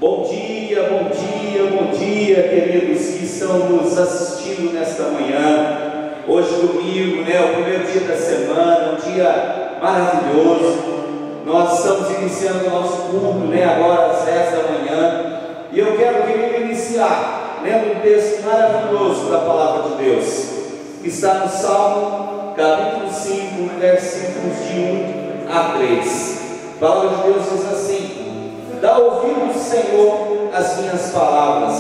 Bom dia, queridos que estão nos assistindo nesta manhã. Hoje, domingo, o primeiro dia da semana, um dia maravilhoso. Nós estamos iniciando o nosso culto, agora às 10 da manhã. E eu quero iniciar lendo um texto maravilhoso da Palavra de Deus, que está no Salmo, capítulo 5, versículos de 1 a 3. A Palavra de Deus diz assim: dá ouvido, Senhor, as minhas palavras,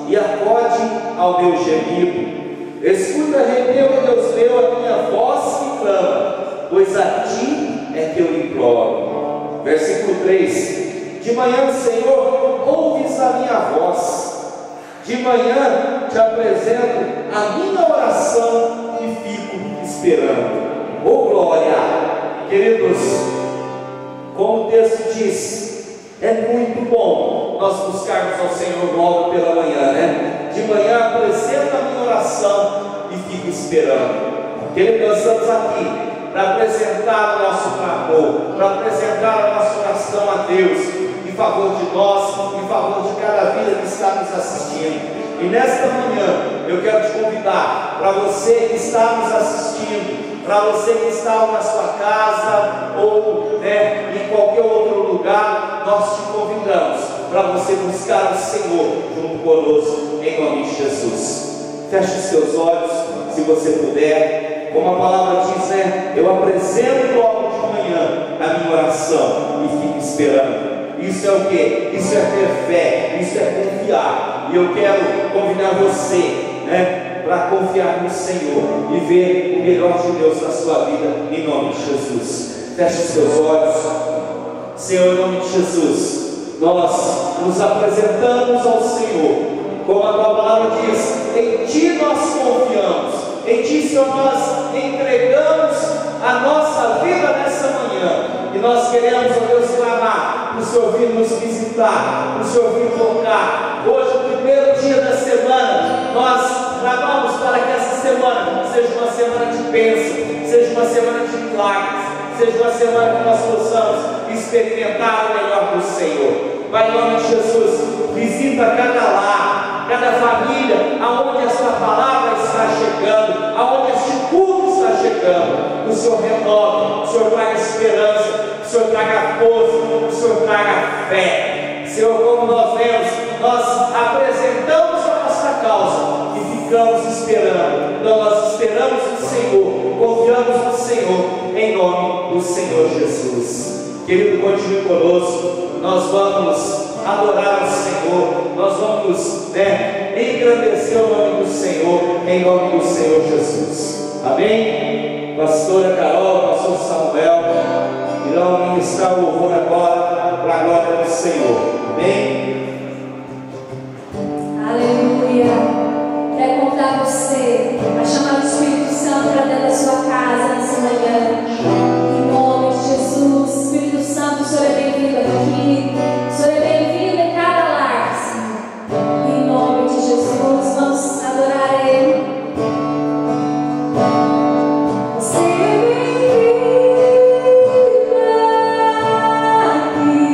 e acode ao meu gemido. Escuta, remeu, Deus meu, a minha voz que clama, pois a ti é que eu imploro. Versículo 3: de manhã, Senhor, ouves a minha voz, de manhã te apresento a minha oração e fico esperando. Oh glória! Queridos, como o texto diz, é muito bom nós buscarmos ao Senhor logo pela manhã, De manhã apresento a minha oração e fico esperando. Queridos, nós estamos aqui para apresentar o nosso clamor, para apresentar a nossa oração a Deus, em favor de nós, em favor de cada vida que está nos assistindo. E nesta manhã eu quero te convidar, para você que está nos assistindo, para você que está na sua casa ou em qualquer outro lugar, nós te convidamos para você buscar o Senhor junto conosco, em nome de Jesus. Feche os seus olhos, se você puder. Como a palavra diz, eu apresento logo de manhã a minha oração e fico esperando. Isso é o que? Isso é ter fé, isso é confiar. E eu quero convidar você, para confiar no Senhor e ver o melhor de Deus na sua vida, em nome de Jesus. Feche os seus olhos. Senhor, em nome de Jesus, nós nos apresentamos ao Senhor, como a tua palavra diz, em ti nós confiamos, em ti, Senhor, nós entregamos a nossa vida nessa manhã, e nós queremos, ó Deus, clamar para o Senhor vir nos visitar, para o Senhor vir tocar. Hoje, o primeiro dia da semana, nós clamamos para que essa semana seja uma semana de bênção, seja uma semana de milagres, seja uma semana que nós possamos experimentar o melhor do Senhor. Pai, em nome de Jesus, visita cada lar, cada família, aonde essa palavra está chegando, aonde este culto está chegando. O Senhor renove, o Senhor traga esperança, o Senhor traga força, o Senhor traga fé. Senhor, como nós vemos, nós apresentamos a nossa causa e ficamos esperando. Então nós esperamos no Senhor, confiamos no Senhor, em nome do Senhor Jesus. Querido, continue conosco. Nós vamos adorar o Senhor, nós vamos engrandecer o nome do Senhor, em nome do Senhor Jesus. Amém? Pastora Carol, pastor Samuel irão ministrar o louvor agora para a glória do Senhor. Amém? Aleluia. Quero convidar você a chamar o Espírito Santo para dentro da sua casa nessa manhã. Em nome de Jesus, Espírito Santo, o Senhor é bem-vindo aqui. O Senhor é bem-vindo em cada lar, Senhor. Em nome de Jesus, vamos adorar a Ele. Você é bem-vindo aqui.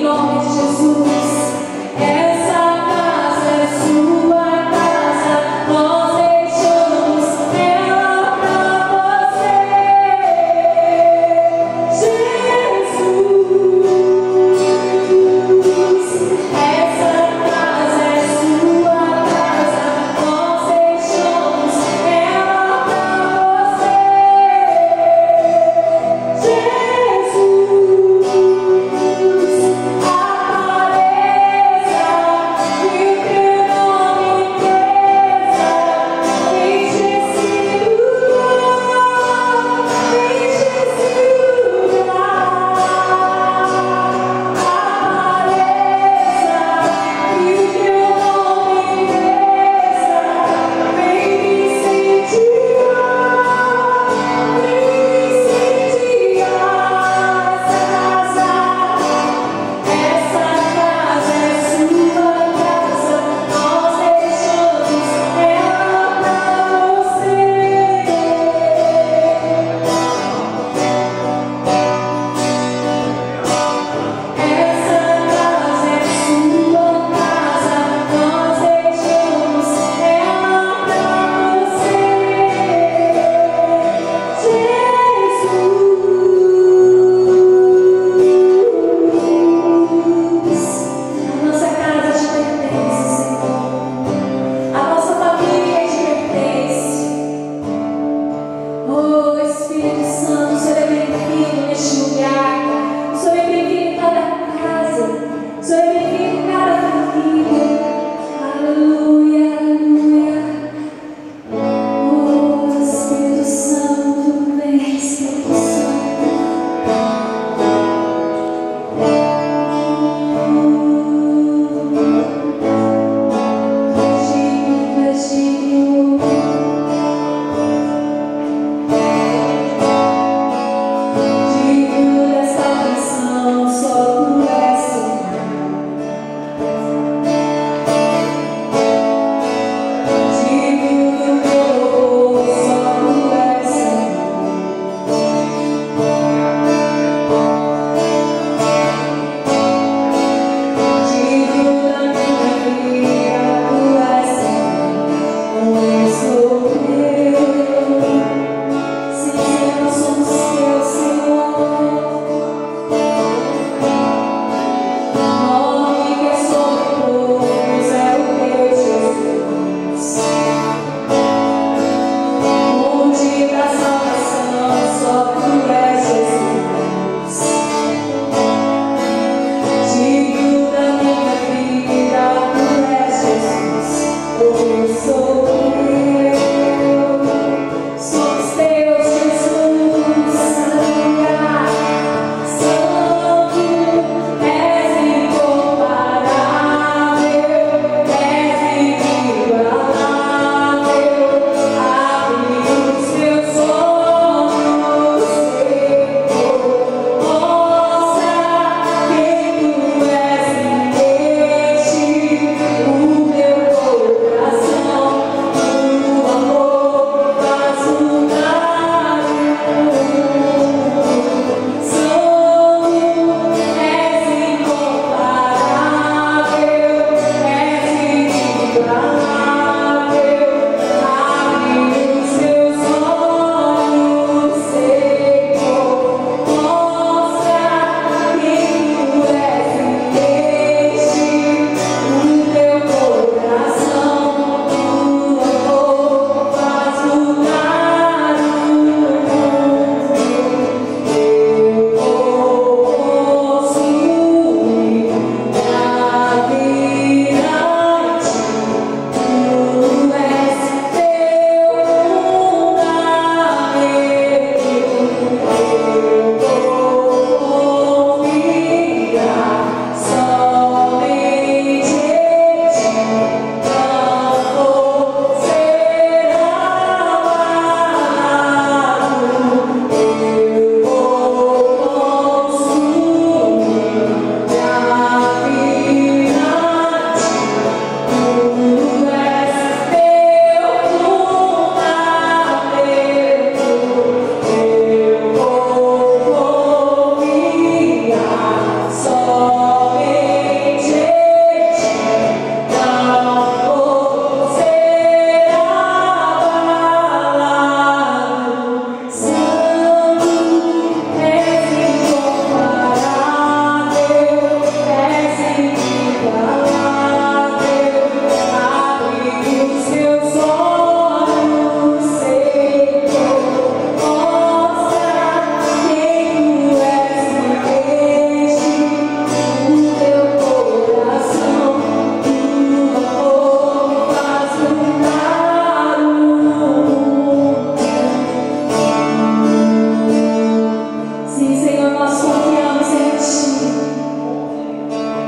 nome de Jesus. Essa casa é sua casa, nós deixamos ela pra você. Jesus, essa casa é sua casa, nós deixamos ela pra você. Jesus, apareça.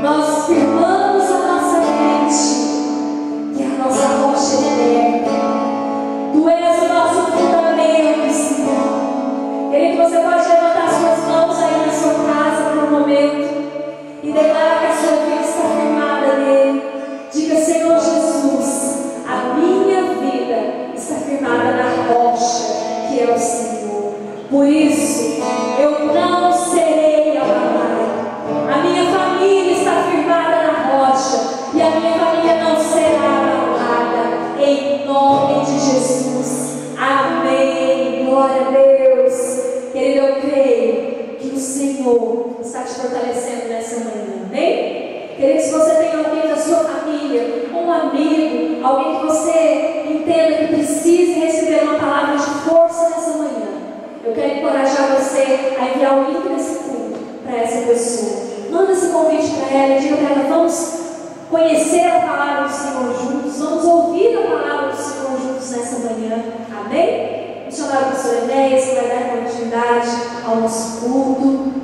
nós firmamos a nossa mente, que é a nossa rocha eterna. Tu és o nosso fundamento, Senhor. Querido, você pode levantar suas mãos aí na sua casa por um momento e declarar que a sua vida está firmada nele. Diga: Senhor Jesus, a minha vida está firmada na rocha que é o Senhor. Por isso, eu não serei abalada. A minha família está firmada na rocha e a minha família não será abalada. Em nome de Jesus. Amém. Glória a Deus. Querido, eu creio que o Senhor está te fortalecendo nessa manhã. Amém? Querido, se você tem alguém da sua família, um amigo, alguém que você entenda que precise receber uma palavra de força nessa manhã, eu quero encorajar você a enviar o link desse culto para essa pessoa. Manda esse convite para ela e diga para ela: vamos conhecer a palavra do Senhor juntos, vamos ouvir a palavra do Senhor juntos nessa manhã. Amém? Vamos chamar o pastor Enéas, que vai dar continuidade ao nosso culto.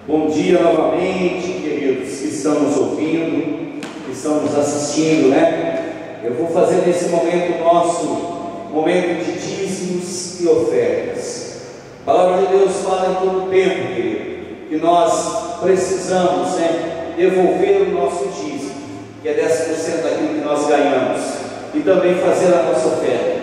Bom dia novamente, queridos que estão nos ouvindo, que estão nos assistindo, né? Eu vou fazer nesse momento o nosso momento de dízimos e ofertas. A palavra de Deus fala em todo tempo, querido, que nós precisamos, né, devolver o nosso dízimo, que é 10% daquilo que nós ganhamos, e também fazer a nossa oferta.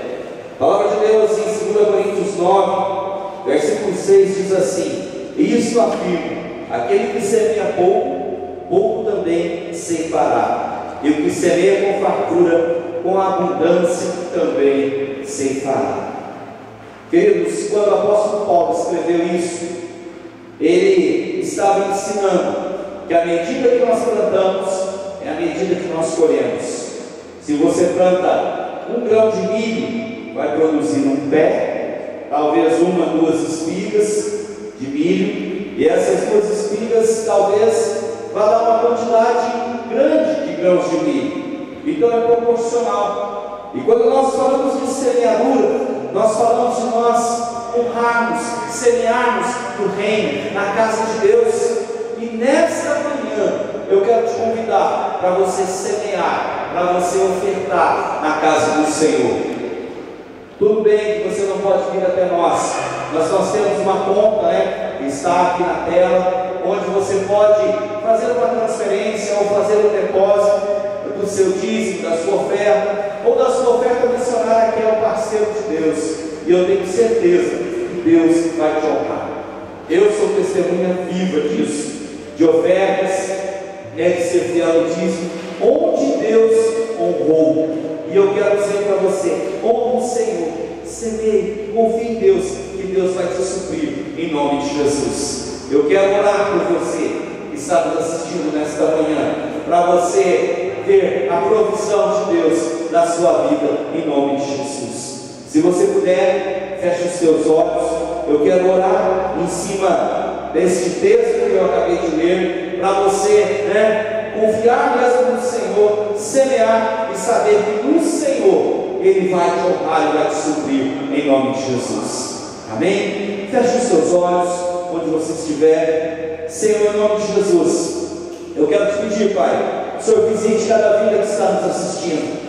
A palavra de Deus em 2 Coríntios 9, versículo 6 diz assim: e isso afirma: aquele que semeia pouco, pouco também ceifará, e o que semeia com fartura, com abundância também ceifará. Queridos, quando o apóstolo Paulo escreveu isso, ele estava ensinando que a medida que nós plantamos é a medida que nós colhemos. Se você planta 1 grão de milho, vai produzir um pé, talvez 1 ou 2 espigas de milho, e essas 2 espigas talvez vá dar uma quantidade grande de grãos de milho. Então é proporcional. E quando nós falamos de semeadura, nós falamos de nós honrarmos, semearmos no reino, na casa de Deus. E nesta manhã eu quero te convidar para você semear, para você ofertar na casa do Senhor. Tudo bem que você não pode vir até nós, mas nós temos uma conta, né, que está aqui na tela, onde você pode fazer uma transferência ou fazer um depósito do seu dízimo, da sua oferta, ou da sua oferta missionária, que é o parceiro de Deus. E eu tenho certeza que Deus vai te honrar. Eu sou testemunha viva disso, de ofertas, de ser fiel ao dízimo, onde Deus honrou. E eu quero dizer para você: honre o Senhor, semeie, confie em Deus, que Deus vai te suprir, em nome de Jesus. Eu quero orar por você que está nos assistindo nesta manhã, para você ver a provisão de Deus na sua vida, em nome de Jesus. Se você puder, feche os seus olhos. Eu quero orar em cima deste texto que eu acabei de ler, para você, confiar mesmo no Senhor, semear e saber que no Senhor Ele vai te honrar e vai te suprir, em nome de Jesus. Amém? Feche os seus olhos onde você estiver. Senhor, em nome de Jesus, eu quero te pedir, Pai, o Senhor visite cada vida que está nos assistindo.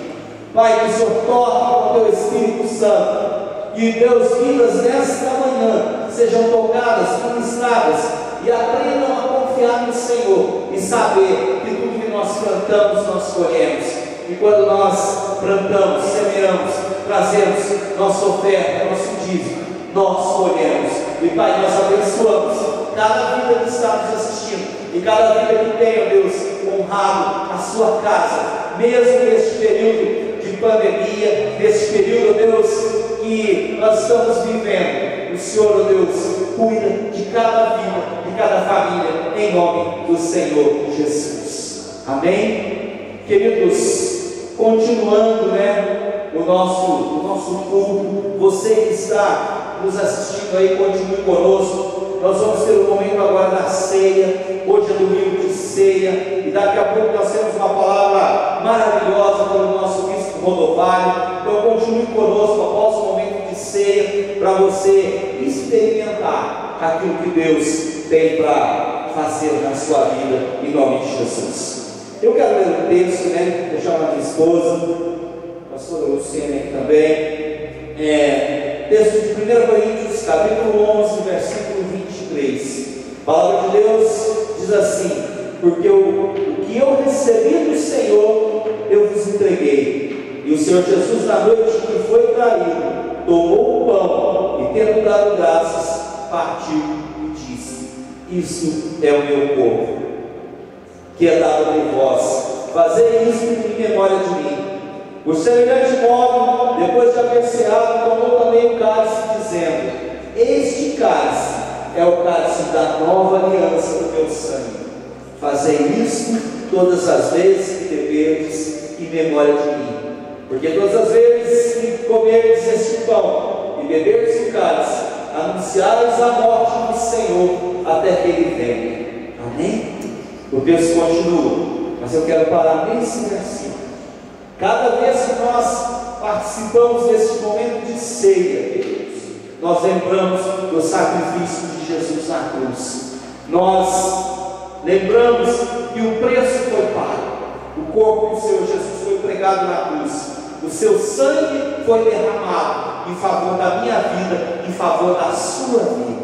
Pai, que o Senhor toque com o Teu Espírito Santo, e Deus, vidas nesta manhã sejam tocadas, ministradas, e aprendam a confiar no Senhor e saber que tudo que nós plantamos, nós colhemos. E quando nós plantamos, semeamos, trazemos nossa oferta, nosso dízimo, nós colhemos. E Pai, nós abençoamos cada vida que está nos assistindo, e cada vida que tem, ó Deus, honrado a sua casa, mesmo neste período de pandemia, neste período, ó Deus, que nós estamos vivendo. O Senhor, ó Deus, cuida de cada vida, de cada família, em nome do Senhor Jesus. Amém? Queridos, continuando, o nosso culto, você que está nos assistindo aí, continue conosco. Nós vamos ter um momento agora da ceia. Hoje é domingo de ceia, e daqui a pouco nós temos uma palavra maravilhosa pelo nosso bispo Rodovalho. Então continue conosco após o momento de ceia, para você experimentar aquilo que Deus tem para fazer na sua vida, em nome de Jesus. Eu quero ler um texto, né? Vou chamar minha esposa, a pastora Luciana aqui também. Texto de 1 Coríntios, capítulo 11, versículo 23. A palavra de Deus diz assim: porque o que eu recebi do Senhor, eu vos entreguei. E o Senhor Jesus, na noite que foi traído, tomou o pão e, tendo dado graças, partiu e disse: isto é o meu corpo, que é dado por vós. Fazei isso em memória de mim. Por semelhante modo, depois de haver ceado, tomou também o cálice, dizendo: este cálice é o cálice da nova aliança do meu sangue. Fazei isso todas as vezes que beberdes em memória de mim. Porque todas as vezes que comerdes este pão e beberdes o cálice, anunciareis a morte do Senhor até que Ele venha. Amém? O texto continua, mas eu quero parar nesse versículo. Cada vez que nós participamos desse momento de ceia, queridos, nós lembramos do sacrifício de Jesus na cruz. Nós lembramos que o preço foi pago. O corpo do Senhor Jesus foi pregado na cruz. O seu sangue foi derramado em favor da minha vida, em favor da sua vida.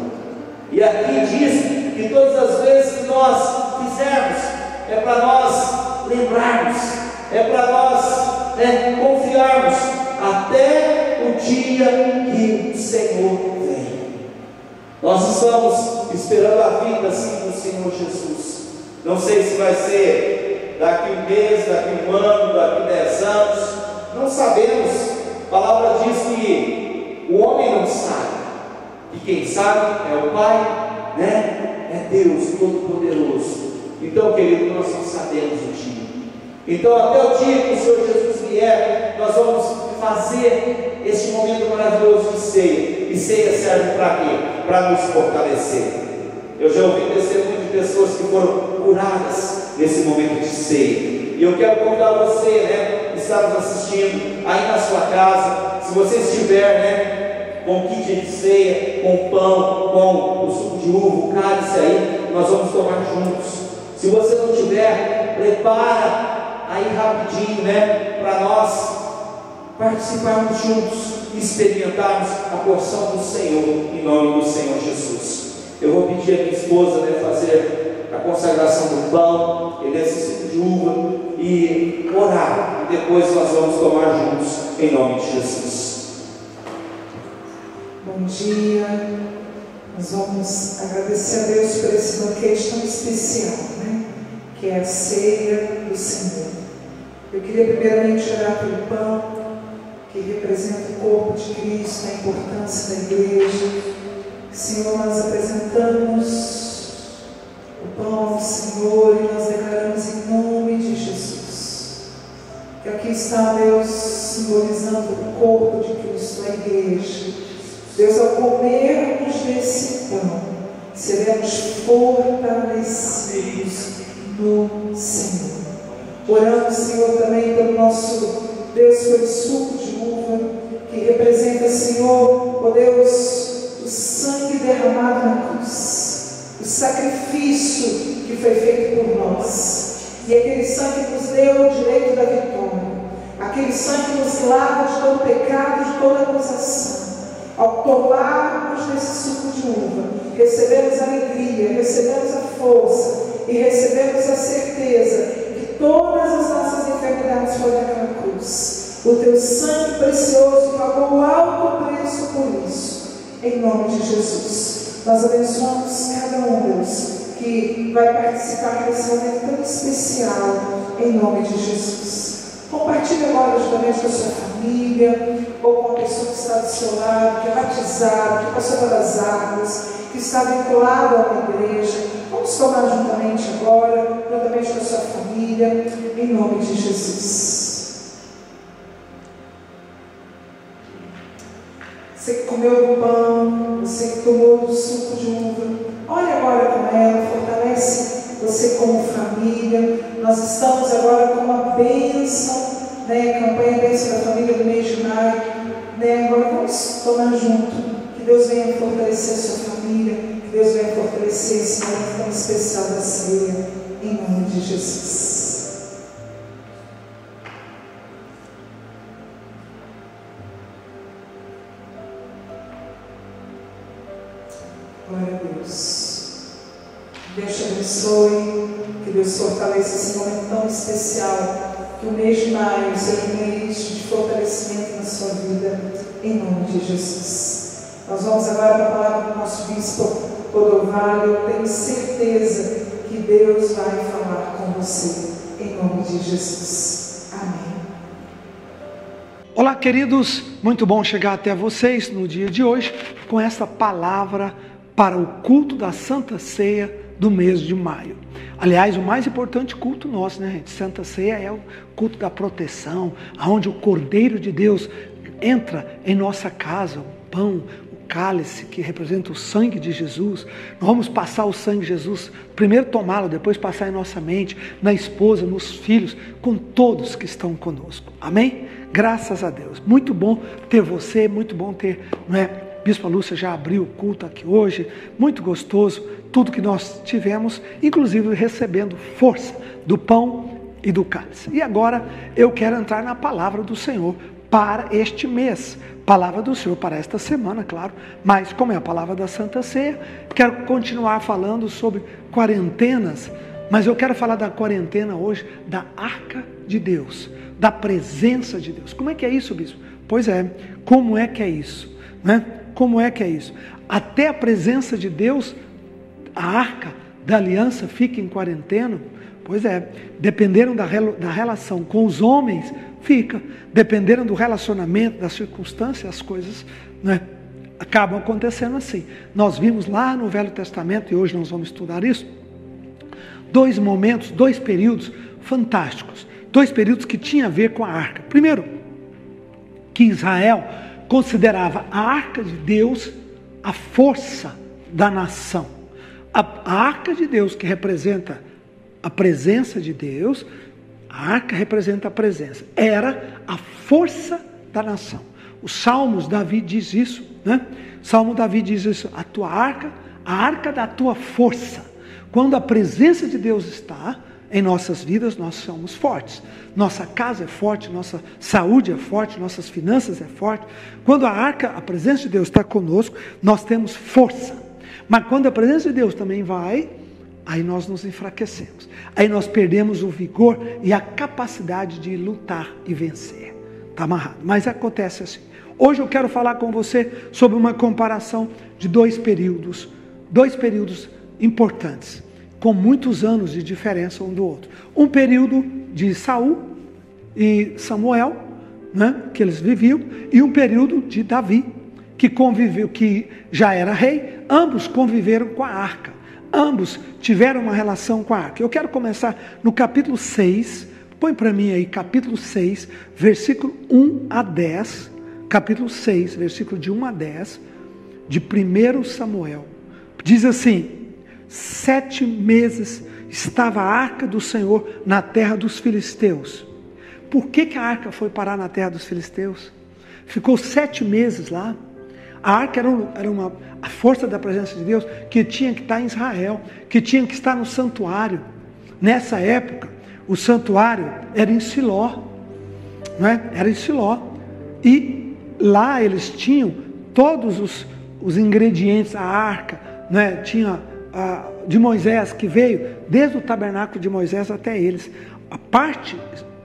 E aqui diz que todas as vezes que nós fizermos, é para nós lembrarmos, é para nós confiarmos até o dia que o Senhor vem. Nós estamos esperando a vinda assim do Senhor Jesus. Não sei se vai ser daqui um mês, daqui um ano, daqui 10 anos, não sabemos. A palavra diz que o homem não sabe, e quem sabe é o Pai, né? É Deus Todo-Poderoso. Então, querido, nós não sabemos o dia. Então, até o dia que o Senhor Jesus vier, nós vamos fazer este momento maravilhoso de ceia. E ceia serve para quê? Para nos fortalecer. Eu já ouvi testemunho de pessoas que foram curadas nesse momento de ceia. E eu quero convidar você, que está nos assistindo aí na sua casa, se você estiver, com kit de ceia, com pão, com o suco de uva, o cálice aí, nós vamos tomar juntos. Se você não tiver, prepara aí rapidinho, para nós participarmos juntos e experimentarmos a porção do Senhor, em nome do Senhor Jesus. Eu vou pedir a minha esposa, fazer a consagração do pão e desse suco de uva e orar, e depois nós vamos tomar juntos, em nome de Jesus. Bom dia. Nós vamos agradecer a Deus por esse banquete tão especial, que é a ceia do Senhor. Eu queria primeiramente orar pelo pão, que representa o corpo de Cristo, a importância da igreja. Senhor, nós apresentamos o pão ao Senhor e nós declaramos em nome de Jesus que aqui está, Deus, simbolizando o corpo de Cristo, a igreja. Deus, ao comermos desse pão, seremos fortalecidos no Senhor. Oramos, Senhor, também pelo nosso Deus, pelo suco de uva, que representa, Senhor, ó Deus, o sangue derramado na cruz, o sacrifício que foi feito por nós, e aquele sangue nos deu o direito da vitória, aquele sangue nos lava de todo pecado, de toda acusação. Ao tomarmos desse suco de uva, recebemos alegria, recebemos a força e recebemos a certeza que todas as nossas enfermidades foram naquela cruz. O teu sangue precioso pagou o alto preço por isso. Em nome de Jesus, nós abençoamos cada um, Deus, que vai participar desse momento tão especial, em nome de Jesus. Compartilhe agora juntamente com a sua família, ou com a pessoa que está do seu lado, que é batizado, que passou pelas águas, que está vinculado a uma igreja. Vamos tomar juntamente agora, juntamente com a sua família, em nome de Jesus. Você que comeu do pão, você que tomou do suco de uva, olhe agora com ela, fortalece você como família. Nós estamos agora com uma bênção, campanha Bênção da Família do mês de maio, agora vamos tomar junto, que Deus venha fortalecer a sua família, Deus venha fortalecer esse momento tão especial da ceia, em nome de Jesus. Glória a Deus. Deus te abençoe, que Deus fortaleça esse momento tão especial, que o mês de maio seja um mês de fortalecimento na sua vida, em nome de Jesus. Nós vamos agora para a palavra do nosso bispo Clodovalho. Eu tenho certeza que Deus vai falar com você, em nome de Jesus. Amém. Olá, queridos, muito bom chegar até vocês no dia de hoje com essa palavra para o culto da Santa Ceia do mês de maio. Aliás, o mais importante culto nosso, né, gente? Santa Ceia é o culto da proteção, onde o Cordeiro de Deus entra em nossa casa, o pão, o cálice que representa o sangue de Jesus. Nós vamos passar o sangue de Jesus, primeiro tomá-lo, depois passar em nossa mente, na esposa, nos filhos, com todos que estão conosco. Amém? Graças a Deus. Muito bom ter você, muito bom ter, não é? Bispa Lúcia já abriu o culto aqui hoje, muito gostoso, tudo que nós tivemos, inclusive recebendo força do pão e do cálice. E agora eu quero entrar na palavra do Senhor para este mês, palavra do Senhor para esta semana, claro, mas como é a palavra da Santa Ceia, quero continuar falando sobre quarentenas, mas eu quero falar da quarentena hoje, da Arca de Deus, da presença de Deus. Como é que é isso, bispo? Pois é, como é que é isso, né? Como é que é isso? Até a presença de Deus, a arca da aliança fica em quarentena? Pois é, dependeram da relação com os homens, fica. Dependeram do relacionamento, da circunstância, as coisas, né, acabam acontecendo assim. Nós vimos lá no Velho Testamento, e hoje nós vamos estudar isso, dois momentos, dois períodos fantásticos. Dois períodos que tinham a ver com a arca. Primeiro, que Israel considerava a arca de Deus a força da nação. A arca de Deus, que representa a presença de Deus, a arca representa a presença, era a força da nação. Os Salmos, Davi diz isso, né? Salmo Davi diz isso, a tua arca, a arca da tua força. Quando a presença de Deus está em nossas vidas, nós somos fortes. Nossa casa é forte, nossa saúde é forte, nossas finanças é forte. Quando a arca, a presença de Deus está conosco, nós temos força. Mas quando a presença de Deus também vai, aí nós nos enfraquecemos. Aí nós perdemos o vigor e a capacidade de lutar e vencer. Está amarrado. Mas acontece assim. Hoje eu quero falar com você sobre uma comparação de dois períodos importantes, com muitos anos de diferença um do outro. Um período de Saul e Samuel, né, que eles viviam, e um período de Davi, que conviveu, que já era rei. Ambos conviveram com a arca, ambos tiveram uma relação com a arca. Eu quero começar no capítulo 6, põe para mim aí, capítulo 6, versículo 1 a 10, capítulo 6, versículo de 1 a 10, de 1 Samuel. Diz assim: 7 meses estava a arca do Senhor na terra dos filisteus. Por que a arca foi parar na terra dos filisteus? Ficou 7 meses lá. A arca era a força da presença de Deus que tinha que estar em Israel, que tinha que estar no santuário. Nessa época, o santuário era em Siló, não é? Era em Siló. E lá eles tinham todos os ingredientes, a arca, não é? Tinha de Moisés, que veio desde o tabernáculo de Moisés até eles. A parte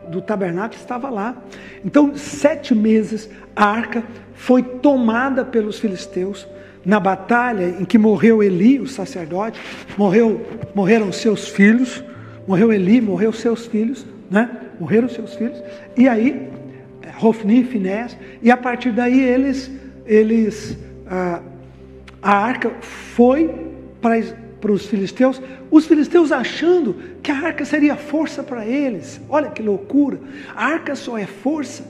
do tabernáculo estava lá. Então, 7 meses a arca foi tomada pelos filisteus. Na batalha em que morreu Eli, o sacerdote, morreram seus filhos. Morreu Eli, morreu seus filhos, né? Morreram seus filhos. E aí, Hofni e Finés, e a partir daí a arca foi para os filisteus, os filisteus achando que a arca seria força para eles. Olha que loucura! A arca só é força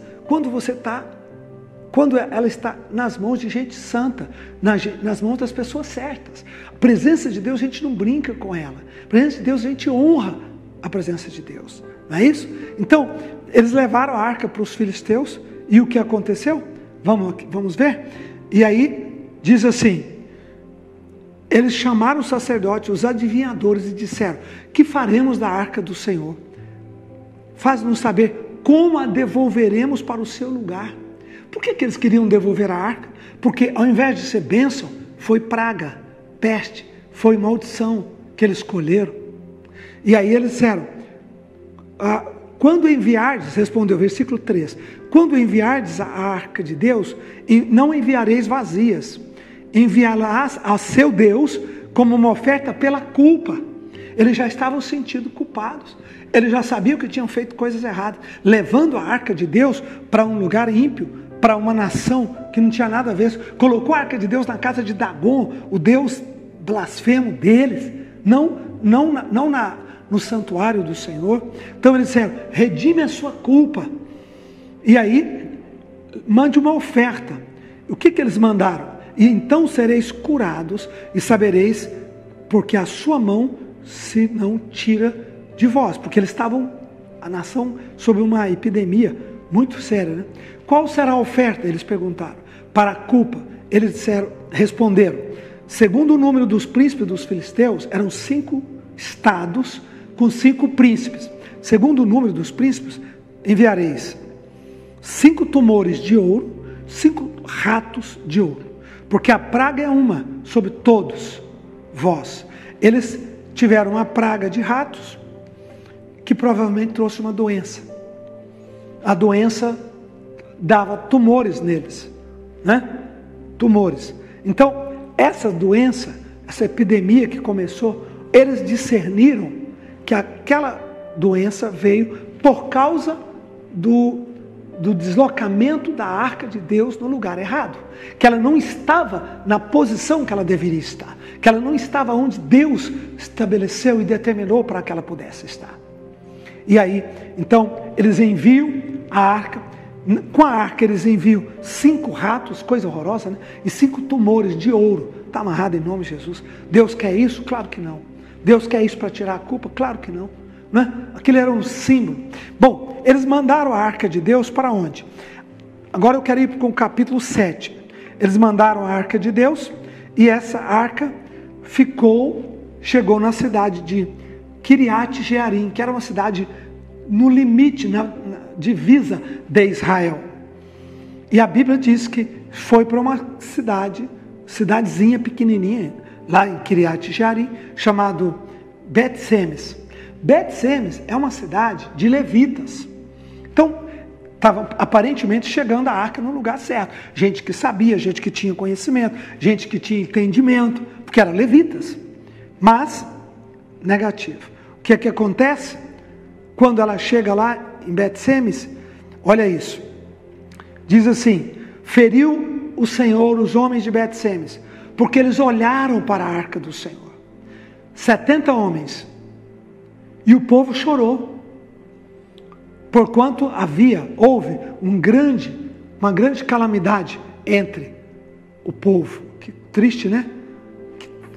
quando ela está nas mãos de gente santa, nas mãos das pessoas certas. A presença de Deus, a gente não brinca com ela. A presença de Deus, a gente honra a presença de Deus. Não é isso? Então, eles levaram a arca para os filisteus, e o que aconteceu? Vamos ver? E aí, diz assim, eles chamaram os sacerdotes, os adivinhadores, e disseram: que faremos da arca do Senhor? Faz-nos saber como a devolveremos para o seu lugar. Por que eles queriam devolver a arca? Porque ao invés de ser bênção, foi praga, peste, foi maldição que eles escolheram. E aí eles disseram: quando enviardes, respondeu versículo 3, quando enviardes a arca de Deus, não enviareis vazias, enviá-las a seu Deus como uma oferta pela culpa. Eles já estavam sentindo culpados, eles já sabiam que tinham feito coisas erradas, levando a arca de Deus para um lugar ímpio, para uma nação que não tinha nada a ver. Colocou a arca de Deus na casa de Dagon, o Deus blasfemo deles, não no santuário do Senhor. Então eles disseram: redime a sua culpa, e aí mande uma oferta. O que eles mandaram? E então sereis curados e sabereis, porque a sua mão se não tira de vós. Porque eles estavam, a nação, sob uma epidemia muito séria, né? Qual será a oferta? Eles perguntaram. Para a culpa. Eles responderam: segundo o número dos príncipes dos filisteus, eram 5 estados com 5 príncipes. Segundo o número dos príncipes, enviareis 5 tumores de ouro, 5 ratos de ouro, porque a praga é uma sobre todos vós. Eles tiveram uma praga de ratos, que provavelmente trouxe uma doença. A doença dava tumores neles, né? Tumores. Então, essa doença, essa epidemia que começou, eles discerniram que aquela doença veio por causa do deslocamento da arca de Deus no lugar errado, que ela não estava na posição que ela deveria estar, que ela não estava onde Deus estabeleceu e determinou para que ela pudesse estar. E aí, então, eles enviam a arca. Com a arca eles enviam 5 ratos, coisa horrorosa, né? E 5 tumores de ouro. Está amarrado em nome de Jesus. Deus quer isso? Claro que não. Deus quer isso para tirar a culpa? Claro que não, né? Aquilo era um símbolo. Bom, eles mandaram a arca de Deus para onde? Agora eu quero ir com o capítulo 7. Eles mandaram a arca de Deus, e essa arca chegou na cidade de Kiriat Jearim, que era uma cidade no limite, na divisa de Israel. E a Bíblia diz que foi para uma cidadezinha pequenininha, lá em Kiriat Jearim, chamado Bet-Semes. Bet-Semes é uma cidade de levitas. Então, estava aparentemente chegando a arca no lugar certo. Gente que sabia, gente que tinha conhecimento, gente que tinha entendimento, porque eram levitas. Mas, negativo. O que é que acontece? Quando ela chega lá em Bet-Semes, olha isso. Diz assim: feriu o Senhor os homens de Bet-Semes, porque eles olharam para a arca do Senhor. 70 homens. E o povo chorou, porquanto houve uma grande calamidade entre o povo. Que triste, né?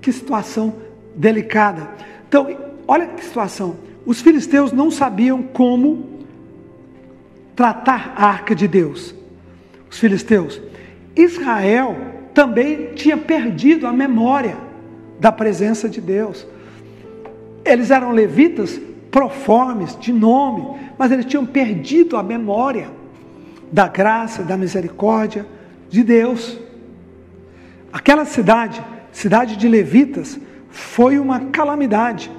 Que situação delicada. Então, olha que situação. Os filisteus não sabiam como tratar a arca de Deus. Os filisteus. Israel também tinha perdido a memória da presença de Deus. Eles eram levitas proformes, de nome, mas eles tinham perdido a memória da graça, da misericórdia de Deus. Aquela cidade de levitas, foi uma calamidade,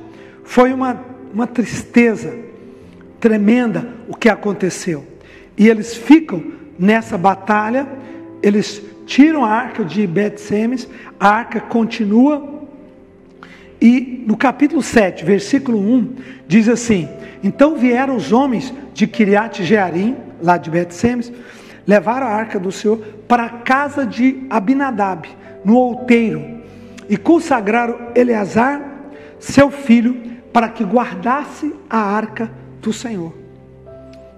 foi uma tristeza tremenda o que aconteceu. E eles ficam nessa batalha, eles tiram a arca de Bet-Semes, a arca continua. E no capítulo 7, versículo 1, diz assim: então vieram os homens de Kiriat Jearim, lá de Bet-Semes, levaram a arca do Senhor para a casa de Abinadab, no outeiro, e consagraram Eleazar, seu filho, para que guardasse a arca do Senhor.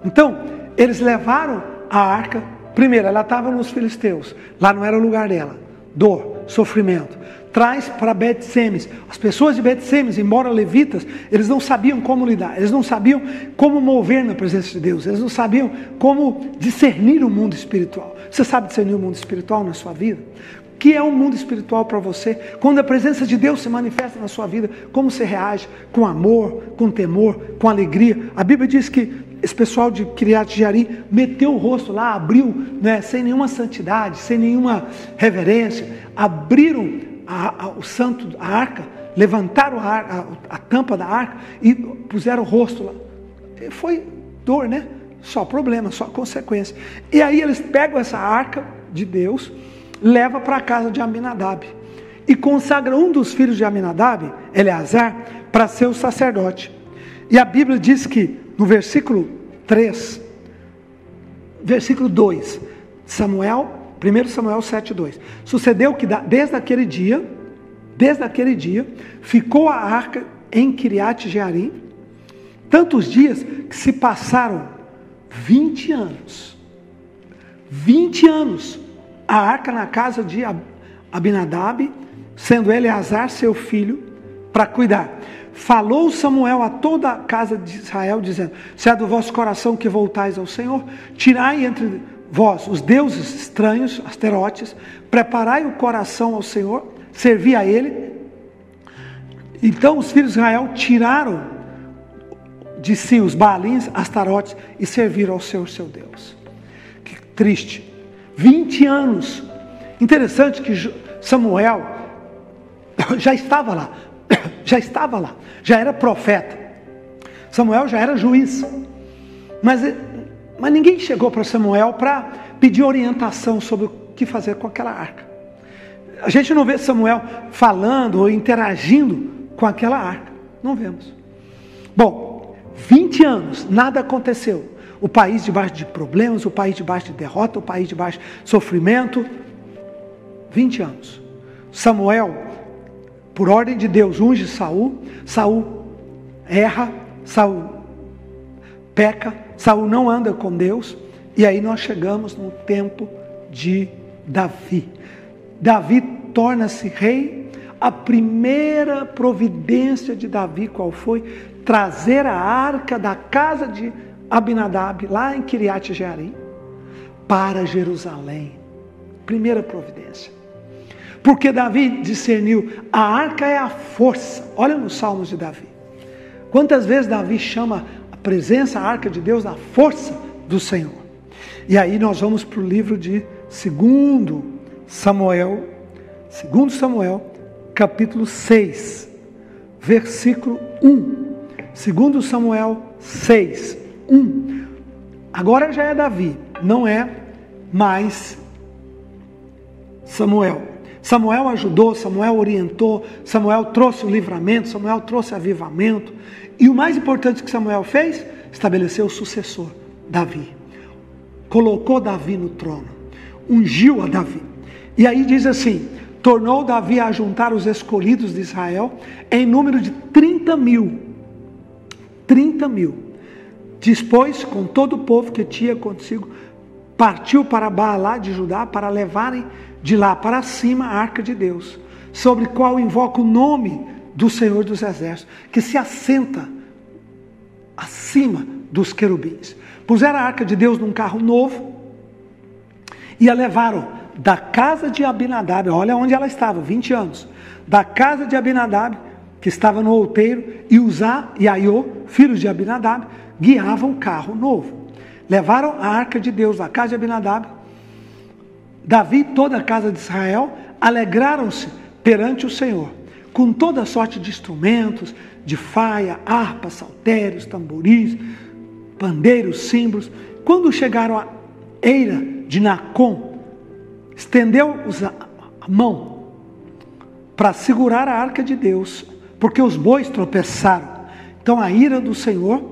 Então, eles levaram a arca. Primeiro, ela estava nos filisteus, lá não era o lugar dela. Dor, sofrimento. Traz para Bet-Semes. As pessoas de Bet-Semes, embora levitas, eles não sabiam como lidar, eles não sabiam como mover na presença de Deus, eles não sabiam como discernir o mundo espiritual. Você sabe discernir o mundo espiritual na sua vida? que é o mundo espiritual para você? Quando a presença de Deus se manifesta na sua vida, como você reage? Com amor, com temor, com alegria? A Bíblia diz que esse pessoal de Kiriat Jearim meteu o rosto lá, abriu, né, sem nenhuma santidade, sem nenhuma reverência, abriram a arca, levantaram a tampa da arca e puseram o rosto lá. Foi dor, né? Só problema, só consequência. E aí eles pegam essa arca de Deus, levam para a casa de Aminadab e consagram um dos filhos de Aminadab, Eleazar, para ser o sacerdote. E a Bíblia diz que no versículo 3, versículo 2, 1 Samuel 7:2, sucedeu que desde aquele dia, ficou a arca em Kiriat Jearim, tantos dias que se passaram 20 anos. 20 anos. A arca na casa de Abinadab, sendo Eleazar seu filho, para cuidar. Falou Samuel a toda a casa de Israel, dizendo: se é do vosso coração que voltais ao Senhor, tirai entre vós os deuses estranhos, asterotes, preparai o coração ao Senhor, servi a Ele. Então os filhos de Israel tiraram de si os Baalins, Astarotes, e serviram ao Senhor seu Deus. Que triste. 20 anos. Interessante que Samuel já estava lá, já era profeta. Samuel já era juiz. Mas ninguém chegou para Samuel para pedir orientação sobre o que fazer com aquela arca. A gente não vê Samuel falando ou interagindo com aquela arca. Não vemos. Bom, 20 anos, nada aconteceu. O país debaixo de problemas, o país debaixo de derrota, o país debaixo de sofrimento. 20 anos. Samuel, por ordem de Deus, unge Saul. Saul erra, Saul peca, Saul não anda com Deus. E aí nós chegamos no tempo de Davi. Davi torna-se rei. A primeira providência de Davi, qual foi? Trazer a arca da casa de Abinadab, lá em Kiriat Jearim, para Jerusalém. Primeira providência. Porque Davi discerniu, a arca é a força. Olha nos Salmos de Davi. Quantas vezes Davi chama a presença, a arca de Deus, a força do Senhor. E aí nós vamos para o livro de 2 Samuel, capítulo 6, versículo 1. 2 Samuel 6, 1. Agora já é Davi, não é mais Samuel. Samuel ajudou, Samuel orientou, Samuel trouxe o livramento, Samuel trouxe avivamento. E o mais importante que Samuel fez, estabeleceu o sucessor, Davi. Colocou Davi no trono, ungiu a Davi. E aí diz assim: tornou Davi a juntar os escolhidos de Israel em número de 30.000. 30.000. Dispôs com todo o povo que tinha consigo, partiu para Baalá de Judá para levarem de lá para cima a arca de Deus, sobre qual invoca o nome do Senhor dos Exércitos, que se assenta acima dos querubins. Puseram a arca de Deus num carro novo e a levaram da casa de Abinadab, olha onde ela estava, 20 anos, da casa de Abinadab, que estava no outeiro, e Uzá e Aiô, filhos de Abinadab, guiavam o carro novo. Levaram a arca de Deus da casa de Abinadab. Davi e toda a casa de Israel alegraram-se perante o Senhor, com toda sorte de instrumentos, de faia, harpas, saltérios, tamboris, pandeiros, símbolos. Quando chegaram à eira de Nacon, estendeu a mão para segurar a arca de Deus, porque os bois tropeçaram. Então a ira do Senhor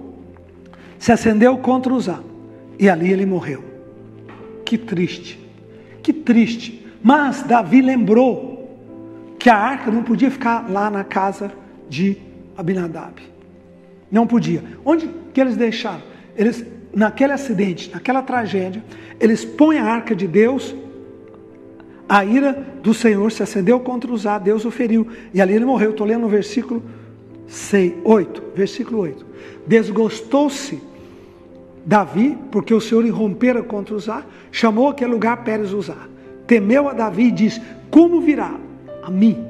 se acendeu contra Uzá, e ali ele morreu. Que triste, que triste. Mas Davi lembrou que a arca não podia ficar lá na casa de Abinadab. Não podia. Onde que eles deixaram? Eles, naquele acidente, naquela tragédia, eles põem a arca de Deus. A ira do Senhor se acendeu contra Uzá, Deus o feriu, e ali ele morreu. Estou lendo no versículo 8. Versículo 8. Desgostou-se Davi, porque o Senhor irrompera contra Uzá, chamou aquele lugar Pérez Uzá. Temeu a Davi e disse: como virá a mim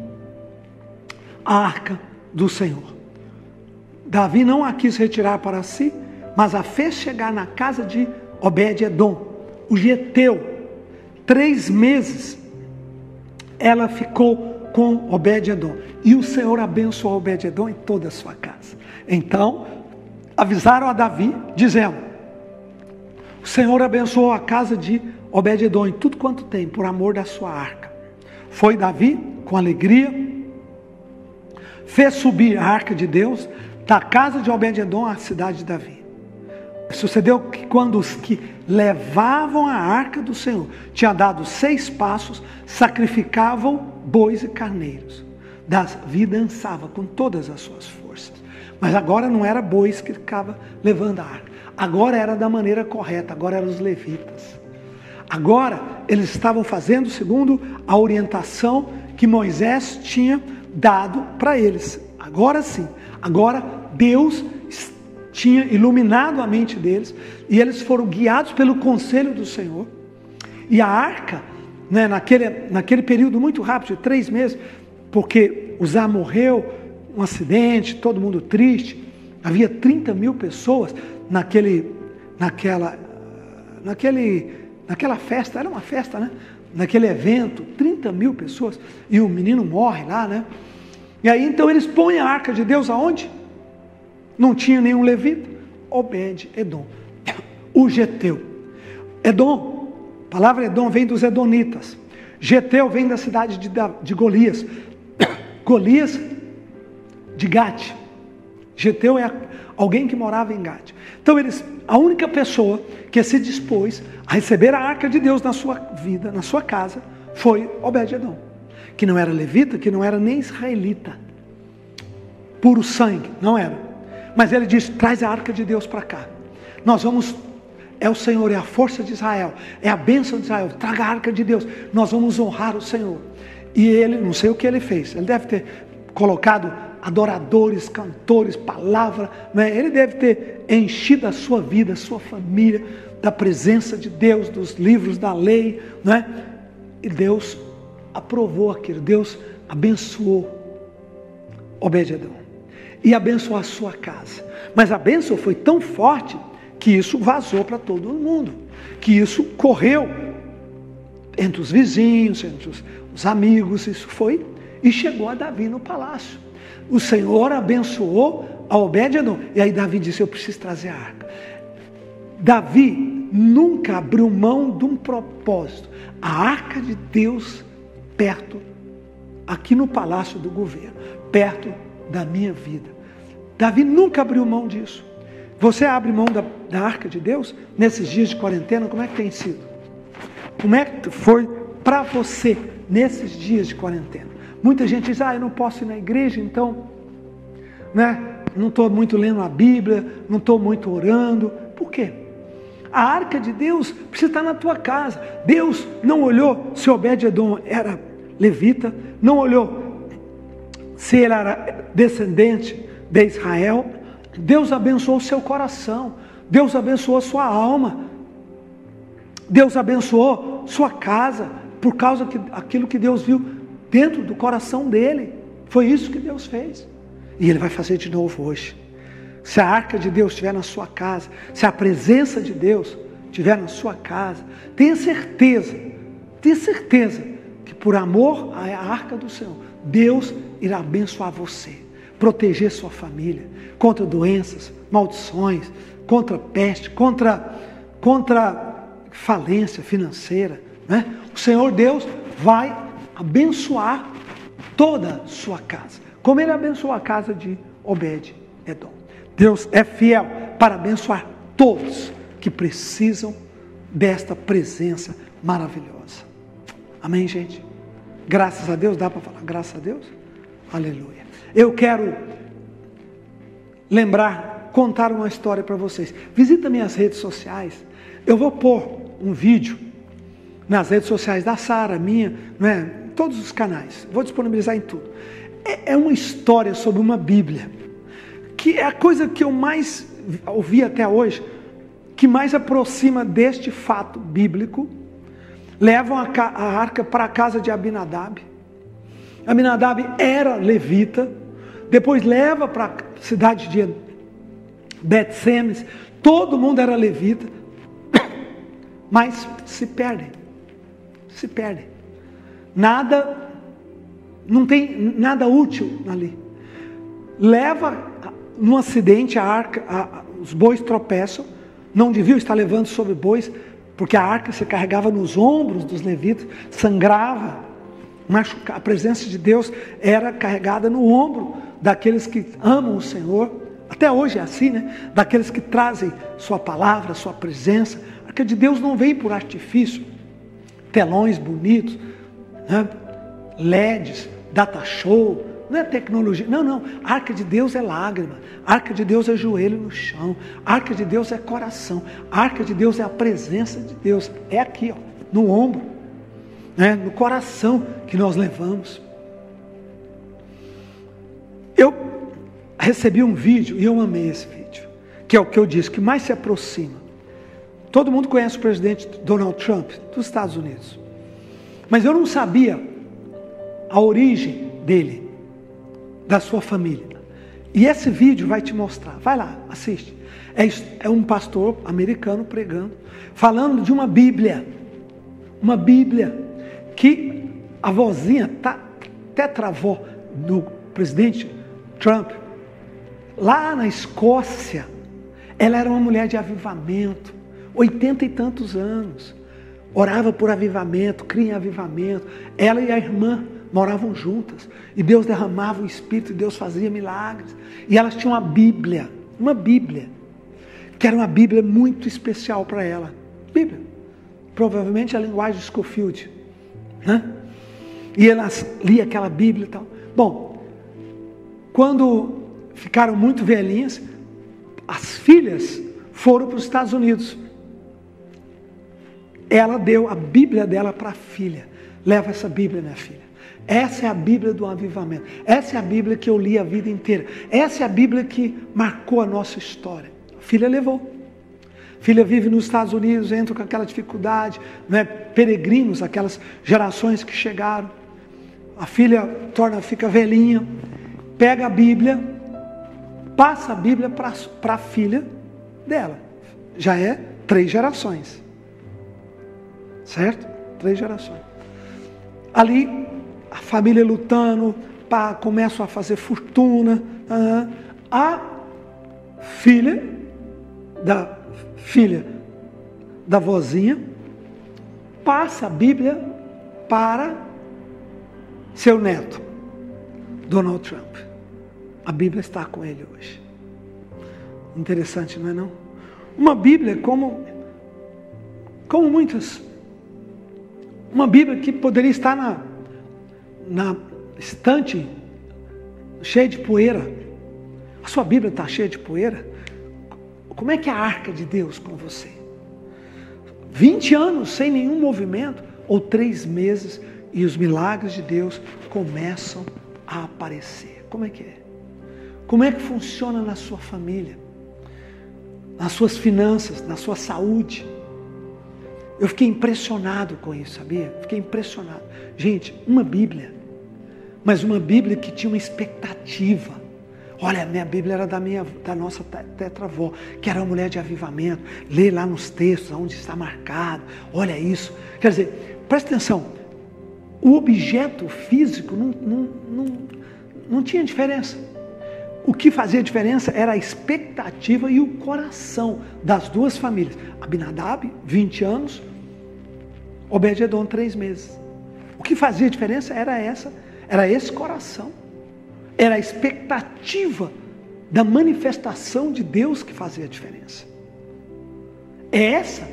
a arca do Senhor? Davi não a quis retirar para si, mas a fez chegar na casa de Obed-edom, o geteu. 3 meses ela ficou com Obed-edom, e o Senhor abençoou Obed-edom em toda a sua casa. Então avisaram a Davi, dizendo: o Senhor abençoou a casa de Obed-edom em tudo quanto tem, por amor da sua arca. Foi Davi com alegria, fez subir a arca de Deus da casa de Obed-edom à cidade de Davi. Sucedeu que quando os que levavam a arca do Senhor tinham dado 6 passos, sacrificavam bois e carneiros. Davi dançava com todas as suas forças. Mas agora não era bois que ficava levando a arca. Agora era da maneira correta, agora eram os levitas. Agora eles estavam fazendo segundo a orientação que Moisés tinha dado para eles. Agora sim, agora Deus tinha iluminado a mente deles, e eles foram guiados pelo conselho do Senhor. E a arca, né, naquele período muito rápido, de 3 meses, porque Uzá morreu, um acidente, todo mundo triste, havia 30 mil pessoas naquela festa, era uma festa, né? Naquele evento, 30 mil pessoas, e o menino morre lá, né? E aí então eles põem a arca de Deus aonde? Não tinha nenhum levita. Obed-edom, o geteu. Edom, a palavra Edom vem dos edonitas. Geteu vem da cidade de Golias. Golias de Gate. Geteu é alguém que morava em Gate. Então a única pessoa que se dispôs a receber a arca de Deus na sua vida, na sua casa, foi Obed-edom, que não era levita, que não era nem israelita, puro sangue, não era. Mas ele disse: traz a arca de Deus para cá. Nós vamos, é o Senhor, é a força de Israel, é a bênção de Israel, traga a arca de Deus, nós vamos honrar o Senhor. E ele, não sei o que ele fez, ele deve ter colocado adoradores, cantores, palavra, né? Ele deve ter enchido a sua vida, a sua família, da presença de Deus, dos livros da lei, né? E Deus aprovou aquilo, Deus abençoou Obed-edom e abençoou a sua casa. Mas a bênção foi tão forte que isso vazou para todo mundo, que isso correu entre os vizinhos, entre os amigos, isso foi e chegou a Davi no palácio. O Senhor abençoou a Obed-edom, e aí Davi disse: eu preciso trazer a arca. Davi nunca abriu mão de um propósito, a arca de Deus perto, aqui no palácio do governo, perto da minha vida. Davi nunca abriu mão disso. Você abre mão da arca de Deus nesses dias de quarentena? Como é que tem sido? Como é que foi para você nesses dias de quarentena? Muita gente diz: eu não posso ir na igreja, então, né, não estou muito lendo a Bíblia, não estou muito orando. Por quê? A arca de Deus precisa estar na tua casa. Deus não olhou se Obed-edom era levita, não olhou se ele era descendente de Israel. Deus abençoou o seu coração, Deus abençoou a sua alma, Deus abençoou sua casa, por causa daquilo que Deus viu dentro do coração dele. Foi isso que Deus fez, e Ele vai fazer de novo hoje. Se a arca de Deus estiver na sua casa, se a presença de Deus estiver na sua casa, tenha certeza que por amor à arca do Senhor, Deus irá abençoar você, proteger sua família contra doenças, maldições, contra peste, contra falência financeira, né? O Senhor Deus vai abençoar toda a sua casa, como Ele abençoou a casa de Obed-edom. Deus é fiel para abençoar todos que precisam desta presença maravilhosa. Amém, gente? Graças a Deus, dá para falar graças a Deus? Aleluia. Eu quero contar uma história para vocês. Visita minhas redes sociais. Eu vou pôr um vídeo nas redes sociais da Sara, minha, né, todos os canais. Vou disponibilizar em tudo. É uma história sobre uma Bíblia, que é a coisa que eu mais ouvi até hoje, que mais aproxima deste fato bíblico, levam a arca para a casa de Abinadab. Abinadab era levita, depois leva para a cidade de Bet-Semes, todo mundo era levita, mas se perdem. Nada, não tem nada útil ali. Leva num acidente a arca, os bois tropeçam, não deviam estar levando sobre bois, porque a arca se carregava nos ombros dos levitas, sangrava, a presença de Deus era carregada no ombro daqueles que amam o Senhor. Até hoje é assim, né? Daqueles que trazem sua palavra, sua presença. A arca de Deus não vem por artifício, telões bonitos, né? LEDs, data show, não é tecnologia, não, a arca de Deus é lágrima, a arca de Deus é joelho no chão, a arca de Deus é coração, a arca de Deus é a presença de Deus, é aqui, ó, no ombro, né? No coração que nós levamos. Eu recebi um vídeo e eu amei esse vídeo, que é o que eu disse, que mais se aproxima. Todo mundo conhece o presidente Donald Trump dos Estados Unidos, mas eu não sabia a origem dele, da sua família. E esse vídeo vai te mostrar. Vai lá, assiste. É um pastor americano pregando, falando de uma Bíblia que a vozinha, tetravó do presidente Trump, lá na Escócia, ela era uma mulher de avivamento, 80 e tantos anos, orava por avivamento, cria em avivamento. Ela e a irmã moravam juntas, e Deus derramava o Espírito, e Deus fazia milagres, e elas tinham uma Bíblia, que era uma Bíblia muito especial para ela, Bíblia, provavelmente a linguagem de Scofield, né? E elas liam aquela Bíblia e tal. Bom, quando ficaram muito velhinhas, as filhas foram para os Estados Unidos, ela deu a Bíblia dela para a filha, leva essa Bíblia, minha filha. Essa é a Bíblia do avivamento. Essa é a Bíblia que eu li a vida inteira. Essa é a Bíblia que marcou a nossa história. A filha levou. A filha vive nos Estados Unidos, entra com aquela dificuldade, né? Peregrinos, aquelas gerações que chegaram. A filha fica velhinha, pega a Bíblia, passa a Bíblia para a filha dela. Já é 3 gerações. Certo? 3 gerações. Ali, a família lutando, começam a fazer fortuna. A filha da vozinha passa a Bíblia para seu neto, Donald Trump. A Bíblia está com ele hoje. Interessante, não é não? Uma Bíblia como muitas. Uma Bíblia que poderia estar na estante cheia de poeira. A sua Bíblia está cheia de poeira? Como é que é a arca de Deus com você? 20 anos sem nenhum movimento, ou 3 meses, e os milagres de Deus começam a aparecer. Como é que é? Como é que funciona na sua família? Nas suas finanças, na sua saúde? Eu fiquei impressionado com isso, sabia? Fiquei impressionado. Gente, uma Bíblia, mas uma Bíblia que tinha uma expectativa. Olha, a minha Bíblia era da nossa tetravó, que era uma mulher de avivamento. Lê lá nos textos, onde está marcado. Olha isso. Quer dizer, presta atenção. O objeto físico não tinha diferença. O que fazia diferença era a expectativa e o coração das duas famílias. Abinadab, 20 anos, Obed-edom, 3 meses. O que fazia diferença era esse coração. Era a expectativa da manifestação de Deus que fazia a diferença. É essa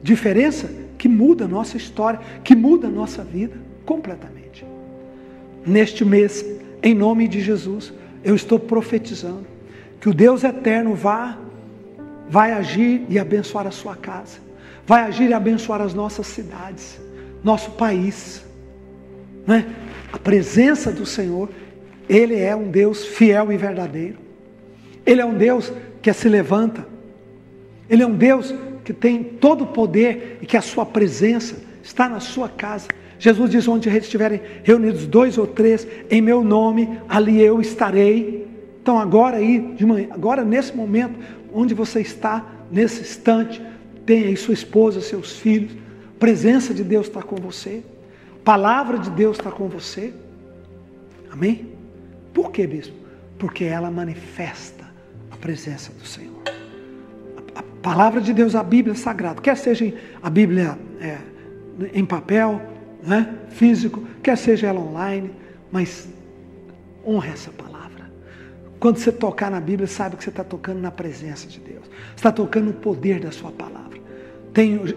diferença que muda a nossa história, que muda a nossa vida completamente. Neste mês, em nome de Jesus, eu estou profetizando que o Deus eterno vai agir e abençoar a sua casa, vai agir e abençoar as nossas cidades, nosso país, né? A presença do Senhor, Ele é um Deus fiel e verdadeiro, Ele é um Deus que se levanta, Ele é um Deus que tem todo o poder e que a sua presença está na sua casa. Jesus diz, onde estiverem reunidos 2 ou 3 em meu nome, ali eu estarei. Então agora aí, de manhã, agora nesse momento, onde você está, nesse instante, tem aí sua esposa, seus filhos, a presença de Deus está com você, a palavra de Deus está com você. Amém? Por quê, bispo? Porque ela manifesta a presença do Senhor. A palavra de Deus, a Bíblia Sagrada, quer seja a Bíblia em papel, né, físico, quer seja ela online, mas honra essa palavra. Quando você tocar na Bíblia, sabe que você está tocando na presença de Deus. Você está tocando no poder da sua palavra.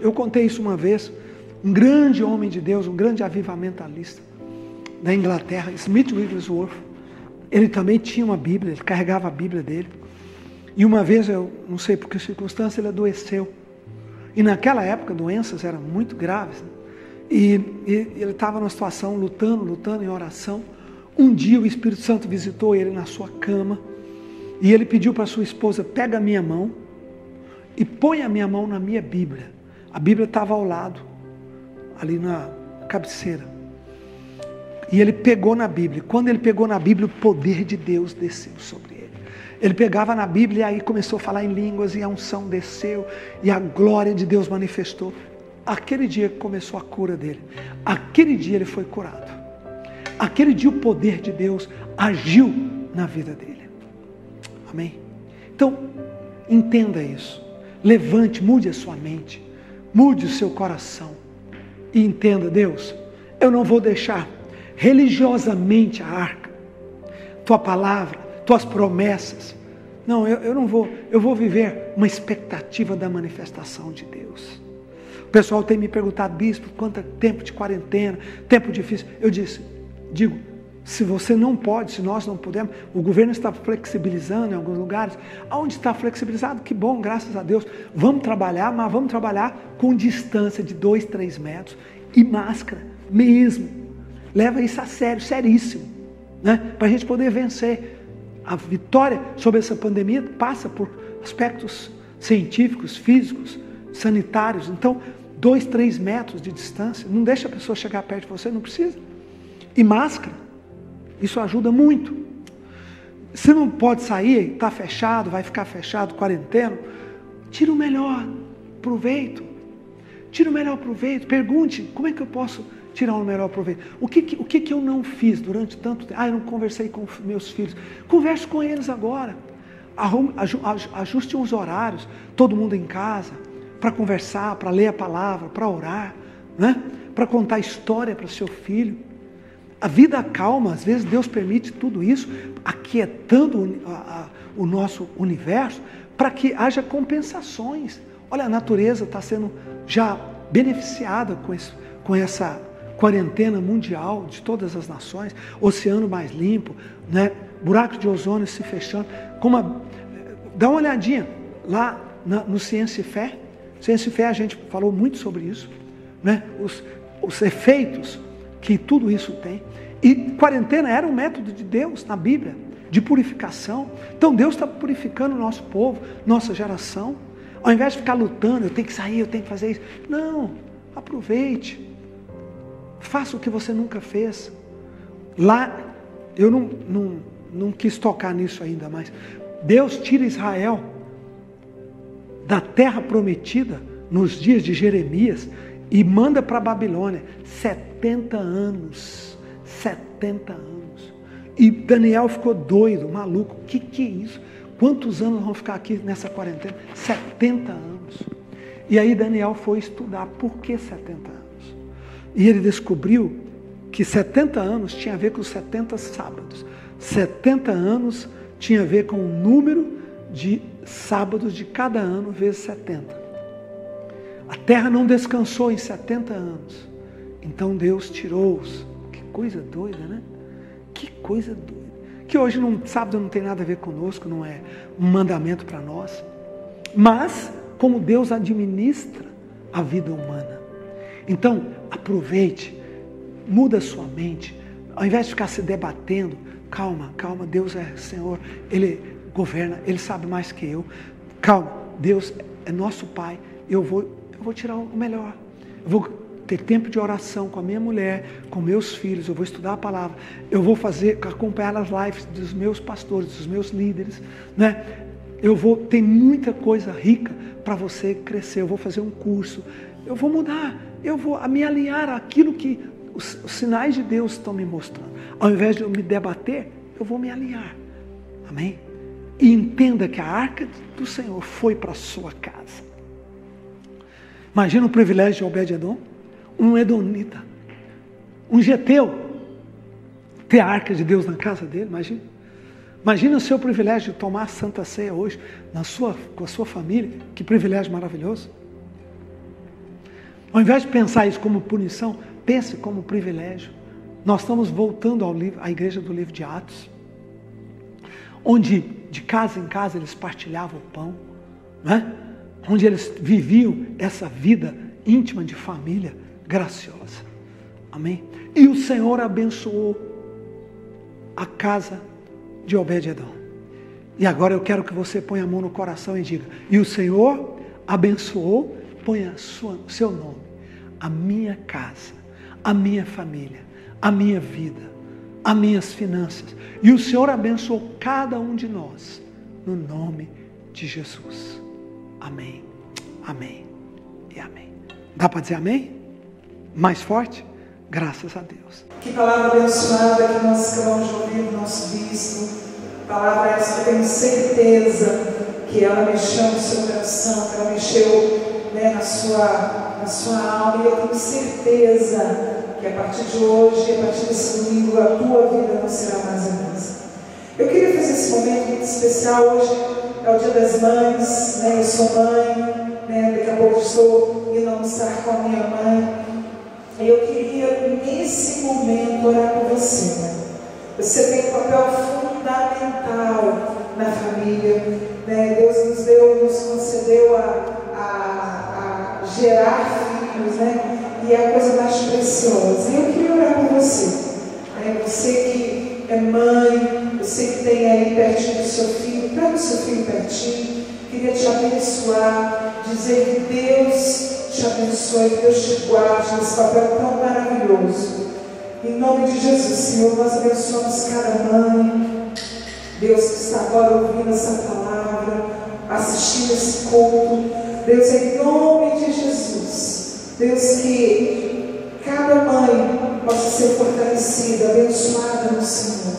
Eu contei isso uma vez, um grande homem de Deus, um grande avivamentalista da Inglaterra, Smith Wigglesworth. Ele também tinha uma Bíblia, ele carregava a Bíblia dele. E uma vez, eu não sei por que circunstância, ele adoeceu. E naquela época, doenças eram muito graves, né? E ele estava numa situação, lutando em oração. Um dia o Espírito Santo visitou ele na sua cama. E ele pediu para sua esposa, pega a minha mão e põe a minha mão na minha Bíblia. A Bíblia estava ao lado, ali na cabeceira. E ele pegou na Bíblia. Quando ele pegou na Bíblia, o poder de Deus desceu sobre ele. Ele pegava na Bíblia e aí começou a falar em línguas e a unção desceu e a glória de Deus manifestou. Aquele dia começou a cura dele. Aquele dia ele foi curado. Aquele dia o poder de Deus agiu na vida dele. Amém? Então, entenda isso. Levante, mude a sua mente. Mude o seu coração. E entenda, Deus, eu não vou deixar religiosamente a arca, tua palavra, tuas promessas. Não, eu não vou. Eu vou viver uma expectativa da manifestação de Deus. O pessoal tem me perguntado, bispo, quanto tempo de quarentena, tempo difícil. Eu digo, se você não pode, se nós não pudermos, o governo está flexibilizando em alguns lugares. Aonde está flexibilizado? Que bom, graças a Deus. Vamos trabalhar, mas vamos trabalhar com distância de 2, 3 metros e máscara mesmo. Leva isso a sério, seríssimo, né? Para a gente poder vencer. A vitória sobre essa pandemia passa por aspectos científicos, físicos, sanitários. Então, 2, 3 metros de distância, não deixa a pessoa chegar perto de você, não precisa. E máscara, isso ajuda muito. Se não pode sair, está fechado, vai ficar fechado, quarentena, tira o melhor proveito. Tira o melhor proveito, pergunte, como é que eu posso tirar o melhor proveito? O que eu não fiz durante tanto tempo? Eu não conversei com meus filhos. Converse com eles agora. Ajuste uns horários, todo mundo em casa, para conversar, para ler a palavra, para orar, né? Para contar história para seu filho. A vida calma, às vezes Deus permite tudo isso, aquietando o nosso universo, para que haja compensações. Olha, a natureza está sendo já beneficiada com essa quarentena mundial de todas as nações, oceano mais limpo, né? Buraco de ozônio se fechando. Dá uma olhadinha lá no Ciência e Fé. Ciência e Fé, a gente falou muito sobre isso, né? Os efeitos que tudo isso tem. E quarentena era um método de Deus na Bíblia, de purificação. Então Deus está purificando o nosso povo, nossa geração. Ao invés de ficar lutando, eu tenho que sair, eu tenho que fazer isso. Não, aproveite. Faça o que você nunca fez. Lá, eu não quis tocar nisso ainda, mas Deus tira Israel da terra prometida nos dias de Jeremias e manda para a Babilônia. 70 anos. 70 anos. E Daniel ficou doido, maluco. O que é isso? Quantos anos vão ficar aqui nessa quarentena? 70 anos. E aí Daniel foi estudar por que 70 anos. E ele descobriu que 70 anos tinha a ver com os 70 sábados. 70 anos tinha a ver com o número de sábados de cada ano vezes 70. A terra não descansou em 70 anos. Então Deus tirou-os. Que coisa doida, né? Que coisa doida. Que hoje sábado não tem nada a ver conosco, não é um mandamento para nós. Mas, como Deus administra a vida humana. Então, aproveite, muda a sua mente. Ao invés de ficar se debatendo, calma, Deus é Senhor, Ele governa, Ele sabe mais que eu. Calma, Deus é nosso Pai, eu vou tirar o melhor. Eu vou ter tempo de oração com a minha mulher, com meus filhos, eu vou estudar a palavra, eu vou acompanhar as lives dos meus pastores, dos meus líderes, né? Tem muita coisa rica para você crescer, eu vou fazer um curso, eu vou mudar, eu vou me alinhar àquilo que os sinais de Deus estão me mostrando. Ao invés de eu me debater, eu vou me alinhar. Amém? E entenda que a arca do Senhor foi para a sua casa. Imagina o privilégio de Obed-edom, um edomita, um geteu, ter a arca de Deus na casa dele. Imagina o seu privilégio de tomar a Santa Ceia hoje com a sua família. Que privilégio maravilhoso. Ao invés de pensar isso como punição, pense como privilégio. Nós estamos voltando à igreja do livro de Atos, onde de casa em casa eles partilhavam o pão, né? Onde eles viviam essa vida íntima de família graciosa. Amém? E o Senhor abençoou a casa de Obed-edom. E agora eu quero que você ponha a mão no coração e diga: e o Senhor abençoou, ponha o seu nome, a minha casa, a minha família, a minha vida, as minhas finanças. E o Senhor abençoou cada um de nós, no nome de Jesus. Amém, amém e amém. Dá para dizer amém? Mais forte? Graças a Deus. Que palavra abençoada que nós acabamos de ouvir do nosso bispo. Palavra essa que eu tenho certeza que ela mexeu no seu coração, que ela mexeu, né, na sua alma. E eu tenho certeza que a partir de hoje, a partir desse domingo, a tua vida não será mais a mesma. Eu queria fazer esse momento muito especial. Hoje é o Dia das Mães, né? Eu sou mãe, né? Daqui a pouco estou indo almoçar com a minha mãe. E eu queria, nesse momento, orar por você, né? Você tem um papel fundamental na família, né? Deus nos concedeu a gerar filhos, né? E é a coisa mais preciosa. E eu queria orar por você, né? Você que é mãe, você que tem aí pertinho do seu filho, pega o seu filho pertinho. Queria te abençoar, dizer que Deus te abençoe, que Deus te guarde nesse papel tão maravilhoso. Em nome de Jesus, Senhor, nós abençoamos cada mãe, Deus, que está agora ouvindo essa palavra, assistindo esse culto. Deus, em nome de Jesus, Deus, que cada mãe possa ser fortalecida, abençoada no Senhor.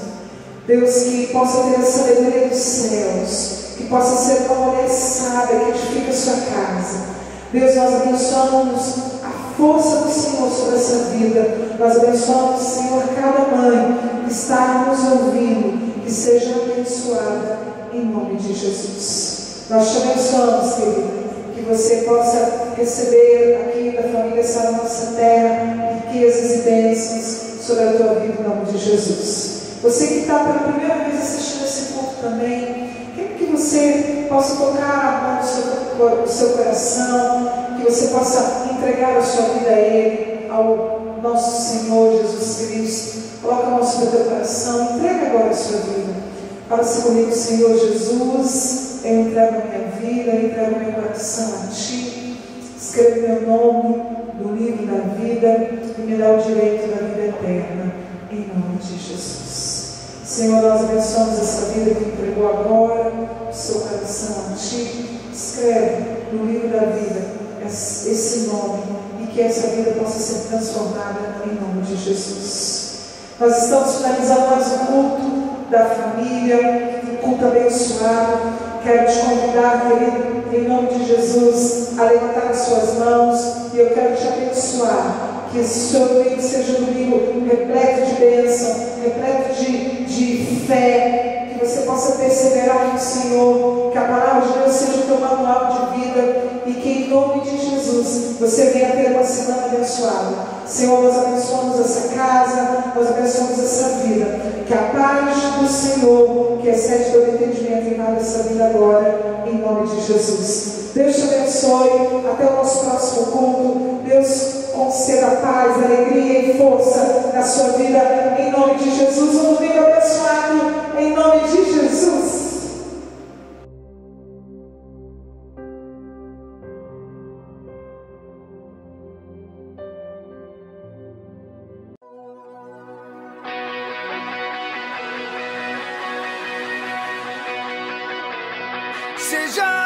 Deus, que possa ter a sabedoria dos céus, que possa ser uma mulher sábia que edifica a sua casa. Deus, nós abençoamos a força do Senhor sobre essa vida. Nós abençoamos, Senhor, cada mãe que está nos ouvindo, que seja abençoada em nome de Jesus. Nós te abençoamos, querido, que você possa receber aqui da família Sara Nossa Terra riquezas e bênçãos sobre a tua vida em nome de Jesus. Você que está pela primeira vez assistindo esse culto também, quero que você possa tocar a mão do seu coração, que você possa entregar a sua vida a Ele, ao nosso Senhor Jesus Cristo. Coloca a mão sobre o teu coração, entrega agora a sua vida. Fala-se comigo: Senhor Jesus, eu entrego a minha vida, eu entrego o meu coração a Ti. Escreve meu nome no livro da vida e me dá o direito da vida eterna, em nome de Jesus. Senhor, nós abençoamos essa vida que entregou agora, o seu coração a Ti. Escreve no livro da vida esse nome e que essa vida possa ser transformada em nome de Jesus. Nós estamos finalizando mais um culto da família, um culto abençoado. Quero te convidar, querido, em nome de Jesus, a levantar as suas mãos e eu quero te abençoar. Que esse seu domingo seja um domingo repleto de bênção, repleto de fé, que você possa perseverar no Senhor, que a palavra de Deus seja o teu manual de vida e que em nome de Jesus você venha ter uma semana abençoada. Senhor, nós abençoamos essa casa, nós abençoamos essa vida, que a paz do Senhor, que excede todo entendimento, invada essa vida agora, em nome de Jesus. Deus te abençoe, até o nosso próximo culto. Deus conceda paz, alegria e força na sua vida, em nome de Jesus. Um domingo abençoado, em nome de Jesus. já